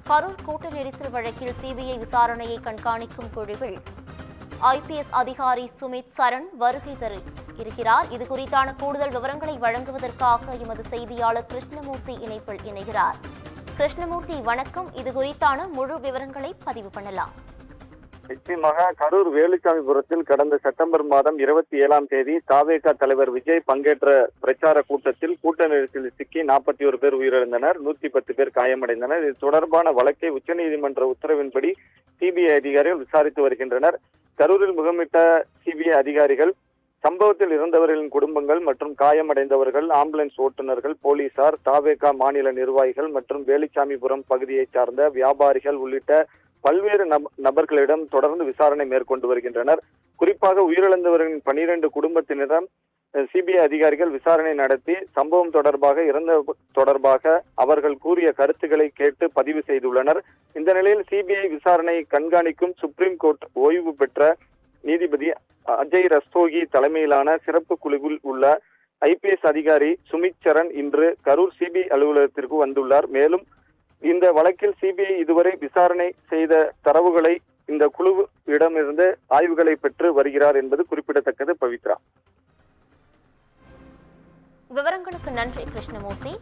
கரூர் கூட்ட நெரிசல் வழக்கில் சிபிஐ விசாரணையை கண்காணிக்கும் குழுவில் ஐபிஎஸ் அதிகாரி சுமித் சரண் வருகை தர இருக்கிறார். இதுகுறித்தான கூடுதல் விவரங்களை வழங்குவதற்காக எமது செய்தியாளர் கிருஷ்ணமூர்த்தி இணைப்பில் இணைகிறார். கிருஷ்ணமூர்த்தி வணக்கம். இதுகுறித்தான முழு விவரங்களை பதிவு பண்ணலாம். நிச்சயமாக கரூர் வேலுச்சாமிபுரத்தில் கடந்த செப்டம்பர் மாதம் 27ஆம் தேதி தாவேகா தலைவர் விஜய் பங்கேற்ற பிரச்சார கூட்டத்தில் கூட்ட நெரிசலில் சிக்கி 41 பேர் உயிரிழந்தனர், 110 பேர் காயமடைந்தனர். இது தொடர்பான வழக்கை உச்சநீதிமன்ற உத்தரவின்படி சிபிஐ அதிகாரிகள் விசாரித்து வருகின்றனர். கரூரில் முகாமிட்ட சிபிஐ அதிகாரிகள் சம்பவத்தில் இறந்தவர்களின் குடும்பங்கள் மற்றும் காயமடைந்தவர்கள், ஆம்புலன்ஸ் ஓட்டுநர்கள், போலீசார், தாவேகா மாநில நிர்வாகிகள் மற்றும் வேலுச்சாமிபுரம் பகுதியைச் சார்ந்த வியாபாரிகள் உள்ளிட்ட பல்வேறு நபர்களிடம் தொடர்ந்து விசாரணை மேற்கொண்டு வருகின்றனர். குறிப்பாக உயிரிழந்தவர்களின் 12 குடும்பத்தினரிடம் சிபிஐ அதிகாரிகள் விசாரணை நடத்தி சம்பவம் தொடர்பாக இறந்த தொடர்பாக அவர்கள் கூறிய கருத்துக்களை கேட்டு பதிவு செய்துள்ளனர். இந்த நிலையில் சிபிஐ விசாரணையை கண்காணிக்கும் சுப்ரீம் கோர்ட் ஓய்வு பெற்ற நீதிபதி அஜய் ரஸ்தோகி தலைமையிலான சிறப்பு குழுவில் உள்ள ஐபிஎஸ் அதிகாரி சுமித் சரண் இன்று கரூர் சிபிஐ அலுவலகத்திற்கு வந்துள்ளார். மேலும் இந்த வழக்கில் சிபிஐ இதுவரை விசாரணை செய்த தரவுகளை இந்த குழுவிடமிருந்து ஆய்வுகளை பெற்று வருகிறார் என்பது குறிப்பிடத்தக்கது. பவித்ரா, விவரங்களுக்கு நன்றி கிருஷ்ணமூர்த்தி.